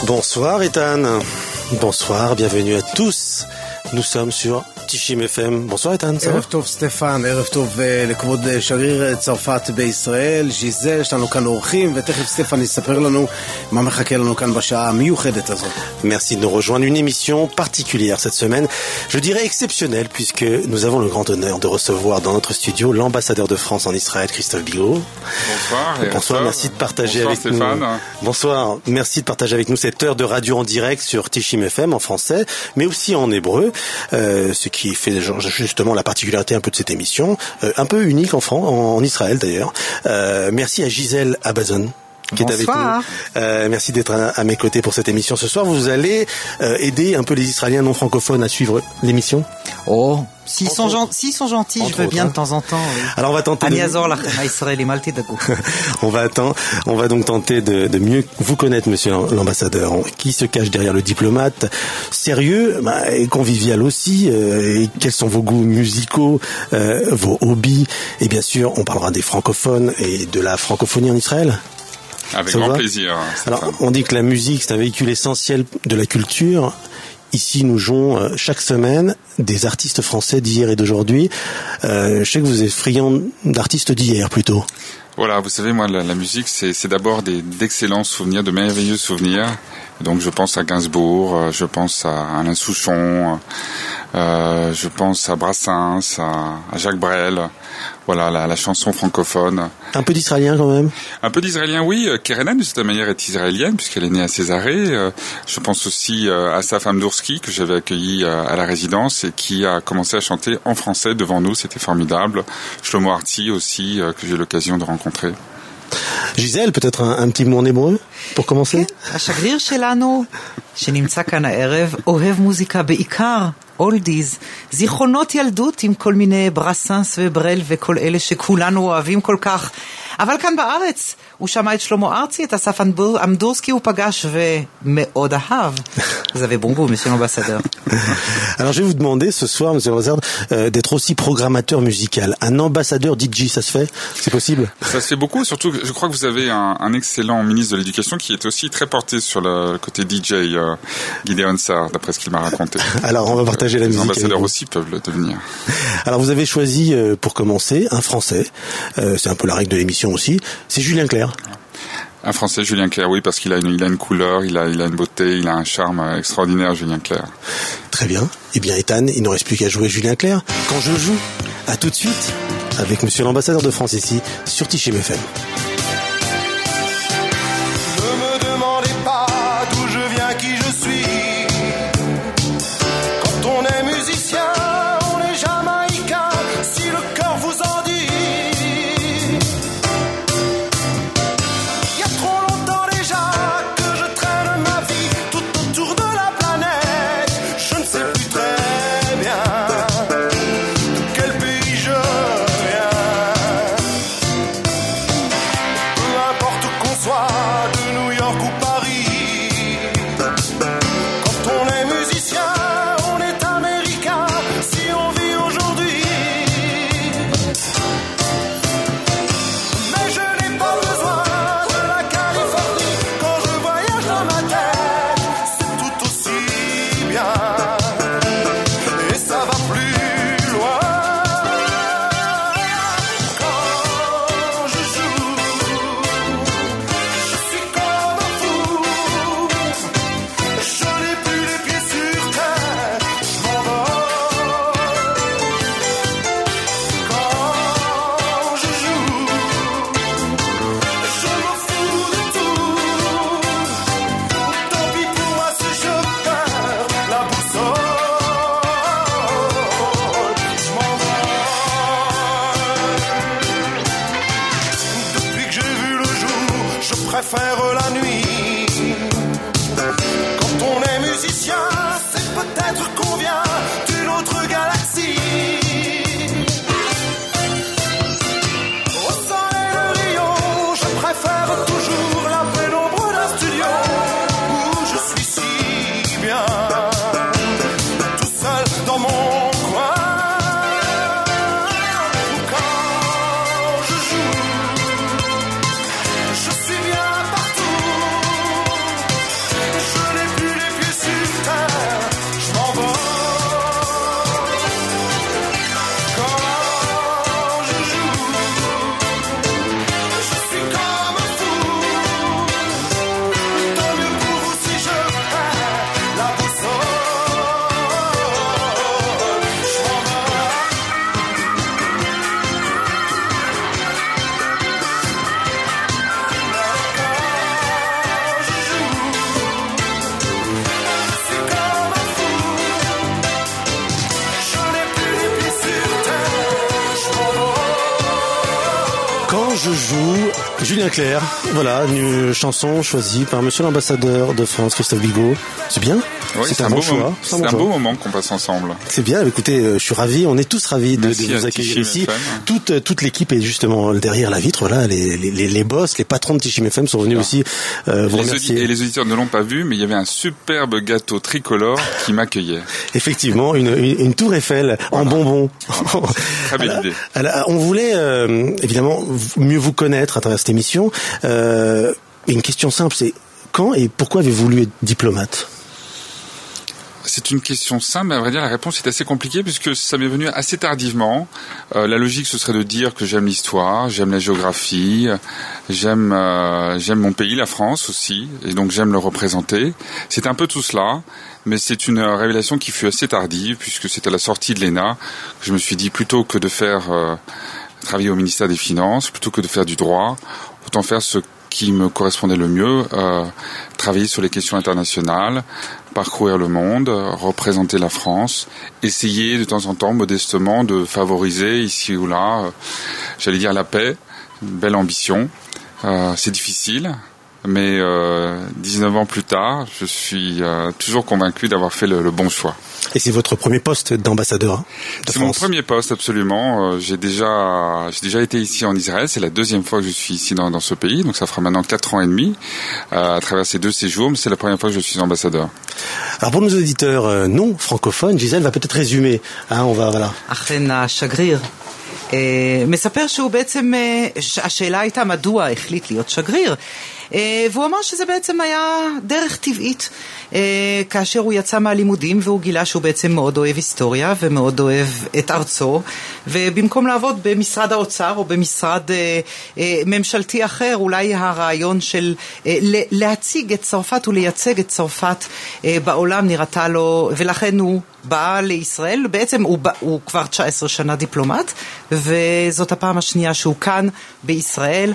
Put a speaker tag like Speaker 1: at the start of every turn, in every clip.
Speaker 1: Bonsoir Ethan, bonsoir, bienvenue à tous. Nous sommes sur תשעים FM. bonsoir איתן.
Speaker 2: ערב טוב סטפן, ערב טוב לכבוד שגריר צרפת בישראל, ז'יזל, יש לנו כאן אורחים, ותכף סטפן יספר לנו מה מחכה לנו כאן בשעה המיוחדת הזאת.
Speaker 1: Merci de nous rejoindre, une émission particulière cette semaine, je dirais exceptionnelle, puisque nous avons le grand honneur de recevoir dans notre studio l'ambassadeur de France en Israël, Christophe Bigot.
Speaker 3: Bonsoir.
Speaker 1: Bonsoir, merci de partager avec
Speaker 3: Stéphane.
Speaker 1: nous. Bonsoir, merci de partager avec nous cette heure de radio en direct sur Tishim FM en français, mais aussi en hébreu, ce qui fait justement la particularité un peu de cette émission, un peu unique en Israël d'ailleurs. Merci à Gisèle Abazon qui est avec nous. Merci d'être à mes côtés pour cette émission ce soir. Vous allez aider un peu les Israéliens non francophones à suivre l'émission.
Speaker 4: Oh, s'ils sont gentils, je veux bien de temps en temps. Oui.
Speaker 1: Alors on va tenter on va donc tenter de mieux vous connaître, monsieur l'ambassadeur, qui se cache derrière le diplomate, sérieux et convivial aussi, et quels sont vos goûts musicaux, vos hobbies, et bien sûr on parlera des francophones et de la francophonie en Israël.
Speaker 3: Avec grand plaisir.
Speaker 1: Alors, on dit que la musique, c'est un véhicule essentiel de la culture. Ici, nous jouons chaque semaine des artistes français d'hier et d'aujourd'hui. Je sais que vous êtes friand d'artistes d'hier, plutôt.
Speaker 3: Voilà, vous savez, moi, la musique, c'est d'abord d'excellents souvenirs, de merveilleux souvenirs. Donc, je pense à Gainsbourg, je pense à Alain Souchon, je pense à Brassens, à Jacques Brel. Voilà, la chanson francophone.
Speaker 1: Un peu d'israélien quand même.
Speaker 3: Un peu d'israélien, oui. Kerenen, de cette manière, est israélienne, puisqu'elle est née à Césarée. Je pense aussi à Asaf Amdourski, que j'avais accueilli à la résidence, et qui a commencé à chanter en français devant nous. C'était formidable. Shlomo Arti aussi, que j'ai eu l'occasion de rencontrer.
Speaker 1: Gisèle, peut-être un petit mot en hébreu, pour commencer.
Speaker 4: השגריר שלנו, שנמצא כאן הערב, אוהב מוזיקה בעיקר, אולדיז, זיכרונות ילדות עם כל מיני ברסנס וברל וכל אלה שכולנו אוהבים כל כך. אבל כאן בארץ, הוא שמע את שלמה ארצי, את אסף אמדורסקי הוא פגש ומאוד אהב. Vous avez bon goût, monsieur l'ambassadeur.
Speaker 1: Alors, je vais vous demander ce soir, monsieur l'ambassadeur, d'être aussi programmateur musical. Un ambassadeur DJ, ça se fait? C'est possible?
Speaker 3: Ça se fait beaucoup, surtout que je crois que vous avez un excellent ministre de l'Éducation qui est aussi très porté sur le côté DJ, Gideon Sar, d'après ce qu'il m'a raconté.
Speaker 1: Alors, on va partager la musique.
Speaker 3: Les ambassadeurs aussi peuvent le devenir.
Speaker 1: Alors, vous avez choisi, pour commencer, un Français. C'est un peu la règle de l'émission aussi. C'est Julien Clerc.
Speaker 3: Un Français, Julien Clerc, oui, parce qu'il a une couleur, il a une beauté, il a un charme extraordinaire, Julien Clerc.
Speaker 1: Très bien. Eh bien, Ethan, il ne reste plus qu'à jouer Julien Clerc. Quand je joue, à tout de suite, avec monsieur l'ambassadeur de France ici, sur Tishim FM.
Speaker 5: Ne me demandez pas d'où je viens, qui je suis. Quand on est musicien, on est jamaïcain, si le cœur vous en dit. Préfère la nuit. Quand on est musicien, c'est peut-être qu'on vient d'une autre galaxie. Au soleil de Rio, je préfère toujours la pénombre d'un studio où je suis si bien, tout seul dans mon coin. Quand je joue, je suis bien partout. Je
Speaker 1: je joue Julien Clerc. Voilà, une chanson choisie par monsieur l'ambassadeur de France, Christophe Bigot. C'est bien?
Speaker 3: Oui, c'est un bon choix. C'est un beau moment qu'on passe ensemble.
Speaker 1: C'est bien. Écoutez, je suis ravi. On est tous ravis de vous accueillir ici. Toute l'équipe est justement derrière la vitre. Voilà, les boss, les patrons de Tichim FM sont venus aussi vous remercier.
Speaker 3: Et les auditeurs ne l'ont pas vu, mais il y avait un superbe gâteau tricolore qui m'accueillait.
Speaker 1: Effectivement, une tour Eiffel en bonbons.
Speaker 3: Très belle idée.
Speaker 1: On voulait évidemment mieux vous connaître à travers cette émission. Une question simple, c'est quand et pourquoi avez-vous voulu être diplomate?
Speaker 3: C'est une question simple, mais à vrai dire, la réponse est assez compliquée puisque ça m'est venu assez tardivement. La logique, ce serait de dire que j'aime l'histoire, j'aime la géographie, j'aime mon pays, la France aussi, et donc j'aime le représenter. C'est un peu tout cela, mais c'est une révélation qui fut assez tardive puisque c'est à la sortie de l'ENA que je me suis dit plutôt que de faire travailler au ministère des Finances, plutôt que de faire du droit, autant faire ce qui me correspondait le mieux, travailler sur les questions internationales, parcourir le monde, représenter la France, essayer de temps en temps, modestement, de favoriser ici ou là, j'allais dire la paix, une belle ambition. C'est difficile, mais 19 ans plus tard, je suis toujours convaincu d'avoir fait le bon choix.
Speaker 1: Et c'est votre premier poste d'ambassadeur de France?
Speaker 3: C'est mon premier poste, absolument. J'ai déjà été ici en Israël. C'est la deuxième fois que je suis ici dans ce pays. Donc ça fera maintenant 4 ans et demi à travers ces 2 séjours. Mais c'est la première fois que je suis ambassadeur.
Speaker 1: Alors pour nos auditeurs non francophones, Gisèle va peut-être résumer. On va, voilà.
Speaker 4: אכן השגריר מספר שהוא בעצם, השאלה הייתה מדוע החליט להיות שגריר, והוא אמר שזה בעצם היה דרך טבעית, כאשר הוא יצא מהלימודים והוא גילה שהוא בעצם מאוד אוהב היסטוריה ומאוד אוהב את ארצו, ובמקום לעבוד במשרד האוצר או במשרד ממשלתי אחר, אולי הרעיון של להציג את צרפת ולייצג את צרפת בעולם נראתה לו, ולכן הוא בא לישראל. בעצם הוא כבר 19 שנה דיפלומט, וזאת הפעם השנייה שהוא כאן בישראל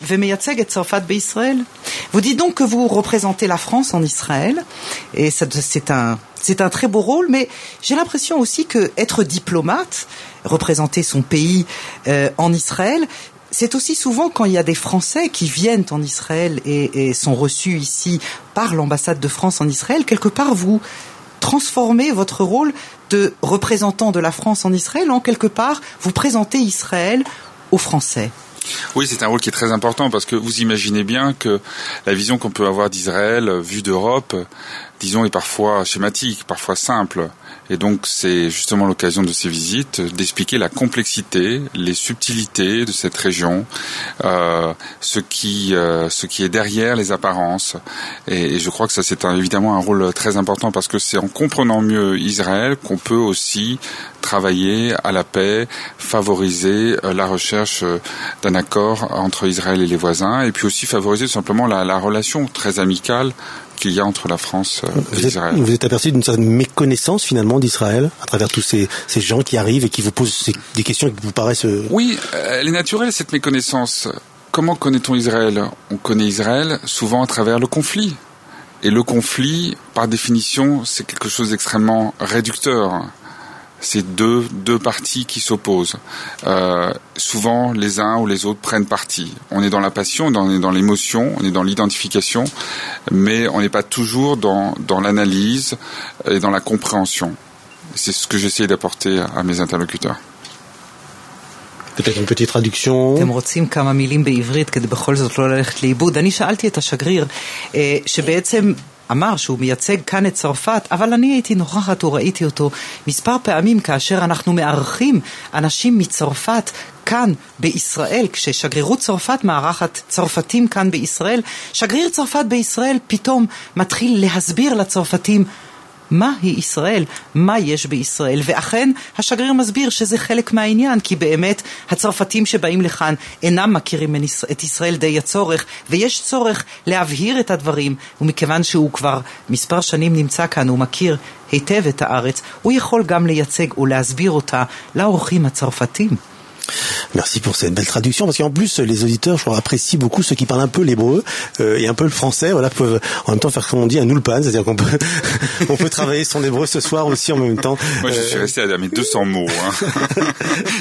Speaker 4: ומייצג את צרפת בישראל. Vous dites donc que vous représentez la France en Israël, et c'est un très beau rôle, mais j'ai l'impression aussi que être diplomate, représenter son pays en Israël, c'est aussi souvent quand il y a des Français qui viennent en Israël et sont reçus ici par l'ambassade de France en Israël, quelque part vous transformez votre rôle de représentant de la France en Israël en quelque part vous présentez Israël aux Français.
Speaker 3: Oui, c'est un rôle qui est très important parce que vous imaginez bien que la vision qu'on peut avoir d'Israël, vue d'Europe, disons, est parfois schématique, parfois simple. Et donc, c'est justement l'occasion de ces visites d'expliquer la complexité, les subtilités de cette région, ce qui est derrière les apparences. Et je crois que ça, c'est évidemment un rôle très important parce que c'est en comprenant mieux Israël qu'on peut aussi travailler à la paix, favoriser la recherche d'un accord entre Israël et les voisins, et puis aussi favoriser simplement la relation très amicale qu'il y a entre la France et Israël.
Speaker 1: Vous êtes aperçu d'une certaine méconnaissance finalement d'Israël à travers tous ces gens qui arrivent et qui vous posent des questions qui vous paraissent...
Speaker 3: Oui, elle est naturelle cette méconnaissance. Comment connaît-on Israël? On connaît Israël souvent à travers le conflit. Et le conflit, par définition, c'est quelque chose d'extrêmement réducteur. C'est deux parties qui s'opposent. Souvent, les uns ou les autres prennent parti. On est dans la passion, on est dans l'émotion, on est dans l'identification, mais on n'est pas toujours dans l'analyse et dans la compréhension. C'est ce que j'essaie d'apporter à mes interlocuteurs.
Speaker 1: peut-être une petite traduction.
Speaker 4: אתם רוצים כמה מילים בעברית כדי בכל זאת לא ללכת לאיבוד? אני שאלתי את השגריר שבעצם אמר שהוא מייצג כאן את צרפת, אבל אני הייתי נוכחת וראיתי אותו מספר פעמים כאשר אנחנו מארחים אנשים מצרפת כאן בישראל, כששגרירות צרפת מארחת צרפתים כאן בישראל, שגריר צרפת בישראל פתאום מתחיל להסביר לצרפתים מהי ישראל, מה יש בישראל, ואכן השגריר מסביר שזה חלק מהעניין, כי באמת הצרפתים שבאים לכאן אינם מכירים את ישראל די הצורך, ויש צורך להבהיר את הדברים, ומכיוון שהוא כבר מספר שנים נמצא כאן, הוא מכיר היטב את הארץ, הוא יכול גם לייצג ולהסביר אותה לאורחים הצרפתים.
Speaker 1: Merci pour cette belle traduction, parce qu'en plus, les auditeurs, je crois, apprécient beaucoup ceux qui parlent un peu l'hébreu et un peu le français. Voilà, peuvent en même temps faire, comme on dit, un ulpan, c'est-à-dire qu'on peut on peut travailler son hébreu ce soir aussi en même temps.
Speaker 3: Moi, je suis resté à mes 200 mots. Hein.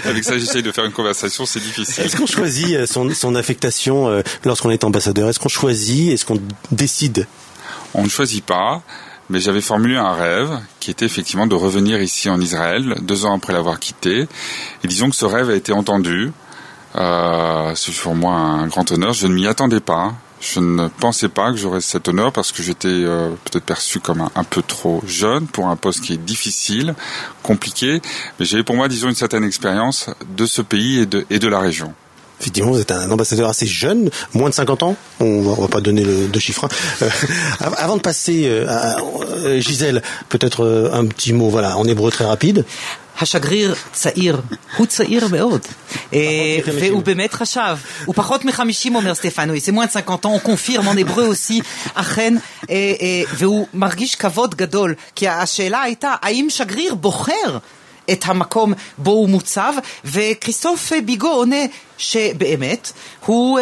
Speaker 3: Avec ça, j'essaye de faire une conversation, c'est difficile.
Speaker 1: Est-ce qu'on choisit son affectation lorsqu'on est ambassadeur? Est-ce qu'on choisit? Est-ce qu'on décide?
Speaker 3: On ne choisit pas. Mais j'avais formulé un rêve qui était effectivement de revenir ici en Israël 2 ans après l'avoir quitté. Et disons que ce rêve a été entendu. C'est pour moi un grand honneur. Je ne m'y attendais pas. Je ne pensais pas que j'aurais cet honneur parce que j'étais peut-être perçu comme un peu trop jeune pour un poste qui est difficile, compliqué. Mais j'avais pour moi, disons, une certaine expérience de ce pays et de la région.
Speaker 1: Effectivement, vous êtes un ambassadeur assez jeune, moins de 50 ans. On va pas donner de chiffres. Avant de passer à Gisèle, peut-être un petit mot, voilà, en hébreu très rapide.
Speaker 4: השגריר צעיר, הוא צעיר מאוד, והוא באמת חשב, הוא פחות מ-50 אומר סטפנוי, זה moins de 50 ans, on confirme en hébreu aussi, אכן, והוא מרגיש כבוד גדול, כי השאלה הייתה, האם שגריר בוחר את המקום בו הוא מוצב, וכריסטוף ביגו עונה שבאמת הוא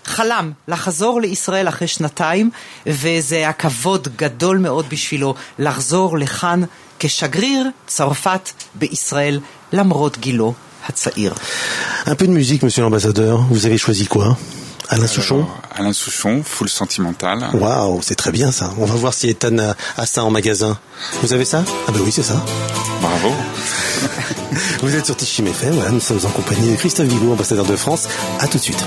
Speaker 4: חלם לחזור לישראל אחרי 2 וזה הכבוד גדול מאוד בשבילו לחזור לכאן כשגריר צרפת בישראל למרות גילו הצעיר.
Speaker 1: Un peu de musique, monsieur l'ambassadeur. Vous avez choisi quoi? Alain Souchon?
Speaker 3: Alain Souchon, Full Sentimental.
Speaker 1: Waouh, c'est très bien ça. On va voir si Ethan a ça en magasin. Vous avez ça? Ah ben oui, c'est ça.
Speaker 3: Bravo.
Speaker 1: Vous êtes sur Tichim FM, voilà, nous sommes en compagnie de Christophe Vigo, ambassadeur de France. À tout de suite.